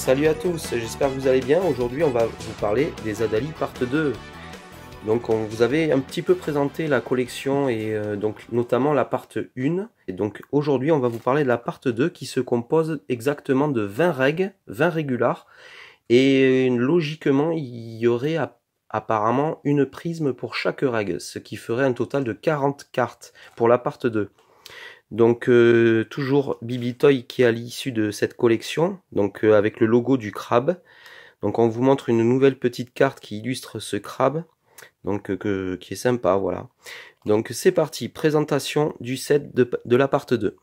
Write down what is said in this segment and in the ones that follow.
Salut à tous, j'espère que vous allez bien. Aujourd'hui on va vous parler des Adali part 2. Donc on vous avait un petit peu présenté la collection et donc notamment la part 1. Et donc aujourd'hui on va vous parler de la part 2 qui se compose exactement de 20 règles, 20 régulars. Et logiquement il y aurait apparemment une prisme pour chaque règle, ce qui ferait un total de 40 cartes pour la part 2. Donc toujours Bibi Toy qui est à l'issue de cette collection, donc avec le logo du crabe. Donc on vous montre une nouvelle petite carte qui illustre ce crabe, donc qui est sympa, voilà. Donc c'est parti, présentation du set de la part 2.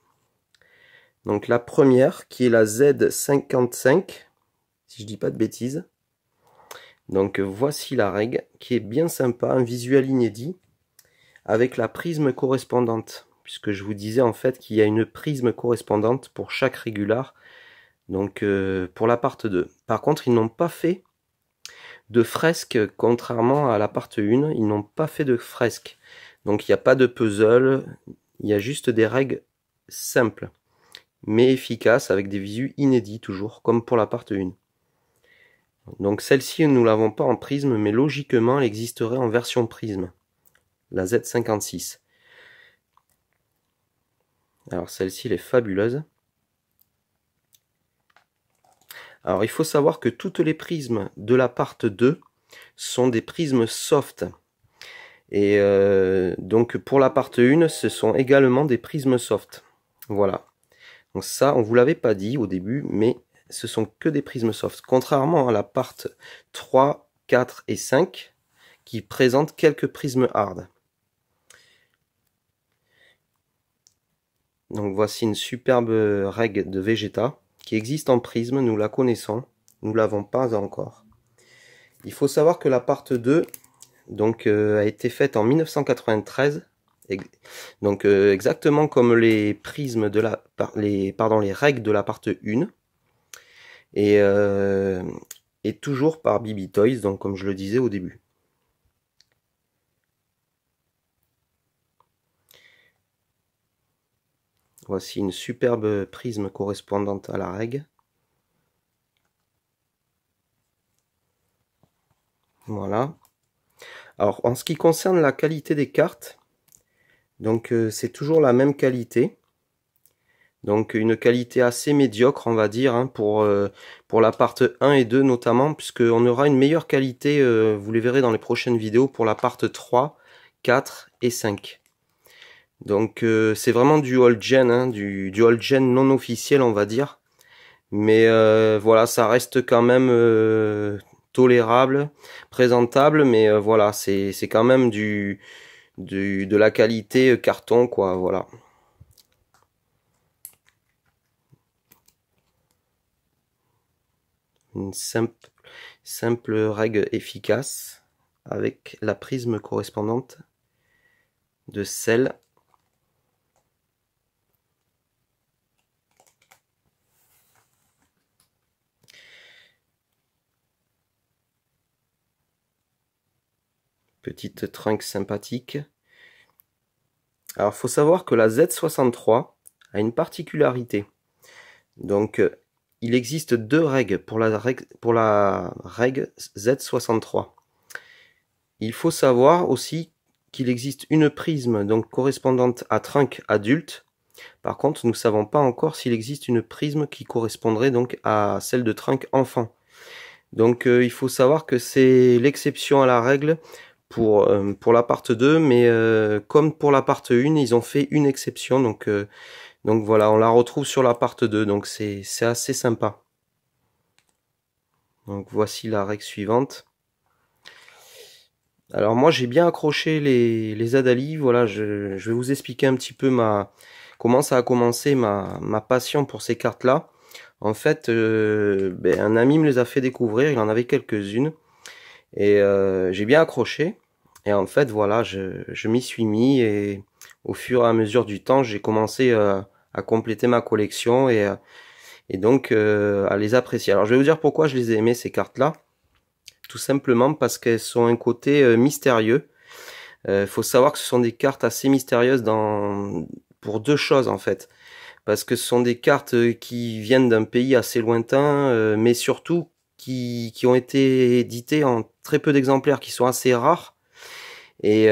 Donc la première qui est la Z55, si je dis pas de bêtises. Donc voici la règle qui est bien sympa, un visuel inédit avec la prisme correspondante. Puisque je vous disais en fait qu'il y a une prisme correspondante pour chaque régular, donc pour la part 2. Par contre, ils n'ont pas fait de fresque, contrairement à la part 1, ils n'ont pas fait de fresque. Donc il n'y a pas de puzzle, il y a juste des règles simples, mais efficaces, avec des visus inédits toujours, comme pour la part 1. Donc celle-ci, nous ne l'avons pas en prisme, mais logiquement, elle existerait en version prisme, la Z56. Alors celle-ci, elle est fabuleuse. Alors il faut savoir que toutes les prismes de la part 2 sont des prismes soft. Et donc pour la part 1, ce sont également des prismes soft. Voilà. Donc ça, on vous l'avait pas dit au début, mais ce sont que des prismes soft. Contrairement à la part 3, 4 et 5, qui présentent quelques prismes hard. Donc voici une superbe règle de Vegeta qui existe en prisme, nous la connaissons, nous ne l'avons pas encore. Il faut savoir que la part 2 donc, a été faite en 1993, donc exactement comme les prismes de les règles de la part 1, et toujours par Bibi Toys, donc comme je le disais au début. Voici une superbe prisme correspondante à la règle. Voilà. Alors en ce qui concerne la qualité des cartes, donc c'est toujours la même qualité. Donc une qualité assez médiocre, on va dire, hein, pour la part 1 et 2 notamment, puisqu'on aura une meilleure qualité, vous les verrez dans les prochaines vidéos, pour la part 3, 4 et 5. Donc c'est vraiment du old gen, hein, du old gen non officiel, on va dire. Mais voilà, ça reste quand même tolérable, présentable, mais voilà, c'est quand même de la qualité carton, quoi, voilà. Une simple règle efficace avec la prisme correspondante de celle. Petite trunk sympathique. Alors, faut savoir que la Z63 a une particularité. Donc, il existe deux règles pour la règle Z63. Il faut savoir aussi qu'il existe une prisme donc correspondante à trunk adulte. Par contre, nous ne savons pas encore s'il existe une prisme qui correspondrait donc à celle de trunk enfant. Donc, il faut savoir que c'est l'exception à la règle pour la part 2, mais comme pour la part 1, ils ont fait une exception, donc voilà, on la retrouve sur la part 2, donc c'est assez sympa. Donc voici la règle suivante. Alors moi j'ai bien accroché les Adali, voilà, je vais vous expliquer un petit peu comment ça a commencé ma passion pour ces cartes là. En fait, un ami me les a fait découvrir, il en avait quelques-unes, et j'ai bien accroché. Et en fait, voilà, je m'y suis mis, et au fur et à mesure du temps, j'ai commencé à compléter ma collection et donc à les apprécier. Alors, je vais vous dire pourquoi je les ai aimées, ces cartes-là. Tout simplement parce qu'elles sont un côté mystérieux. Faut savoir que ce sont des cartes assez mystérieuses pour deux choses, en fait. parce que ce sont des cartes qui viennent d'un pays assez lointain, mais surtout qui ont été éditées en très peu d'exemplaires, qui sont assez rares. Et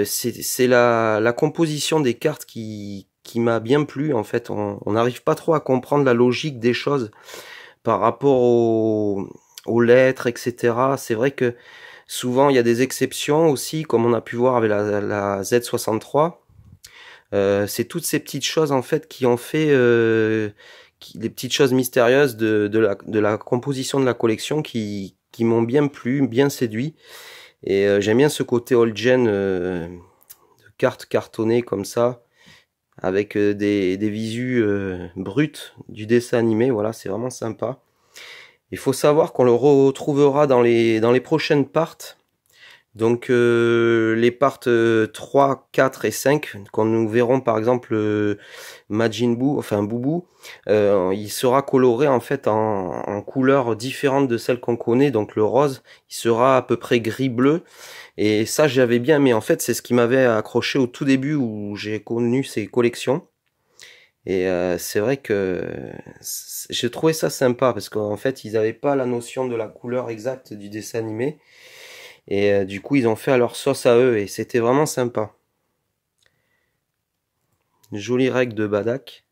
c'est la composition des cartes qui m'a bien plu. En fait, on n'arrive pas trop à comprendre la logique des choses par rapport aux lettres, etc. C'est vrai que souvent il y a des exceptions aussi, comme on a pu voir avec la Z63. C'est toutes ces petites choses en fait qui ont fait les petites choses mystérieuses de la composition de la collection qui m'ont bien plu, bien séduit. Et j'aime bien ce côté old gen de cartes cartonnées comme ça, avec des visus brutes du dessin animé. Voilà, c'est vraiment sympa. Il faut savoir qu'on le retrouvera dans les prochaines parts. Donc les parts 3, 4 et 5, quand nous verrons par exemple Majin Buu, enfin Boubou, il sera coloré en fait en couleurs différentes de celles qu'on connaît. Donc le rose, il sera à peu près gris-bleu. Et ça j'avais bien aimé, en fait c'est ce qui m'avait accroché au tout début où j'ai connu ces collections. Et c'est vrai que j'ai trouvé ça sympa parce qu'en fait ils n'avaient pas la notion de la couleur exacte du dessin animé. Et du coup, ils ont fait à leur sauce à eux et c'était vraiment sympa. Une jolie règle de Badak.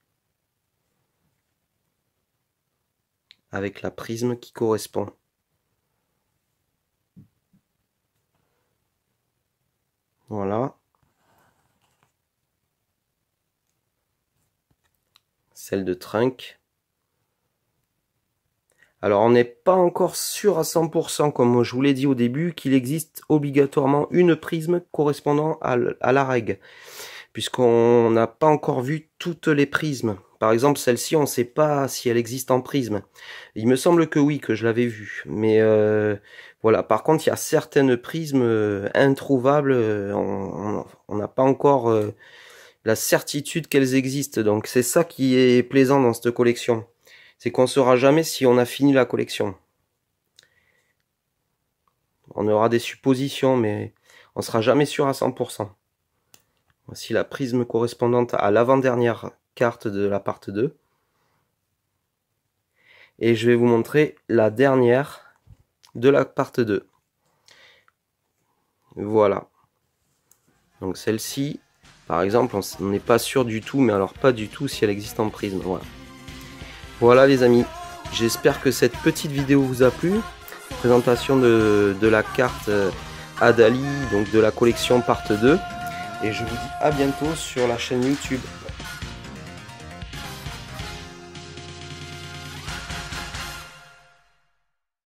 Avec la prisme qui correspond. Voilà. Celle de Trunk. Alors on n'est pas encore sûr à 100%, comme je vous l'ai dit au début, qu'il existe obligatoirement une prisme correspondant à la règle, puisqu'on n'a pas encore vu toutes les prismes. Par exemple celle-ci, on ne sait pas si elle existe en prisme. Il me semble que oui, que je l'avais vue, mais voilà. Par contre, il y a certaines prismes introuvables, on n'a pas encore la certitude qu'elles existent, donc c'est ça qui est plaisant dans cette collection. C'est qu'on ne saura jamais si on a fini la collection. On aura des suppositions, mais on ne sera jamais sûr à 100%. Voici la prisme correspondante à l'avant-dernière carte de la part 2. Et je vais vous montrer la dernière de la part 2. Voilà. Donc celle-ci, par exemple, on n'est pas sûr du tout, mais alors pas du tout si elle existe en prisme. Voilà. Voilà les amis, j'espère que cette petite vidéo vous a plu. Présentation de la carte Adali, donc de la collection part 2. Et je vous dis à bientôt sur la chaîne YouTube.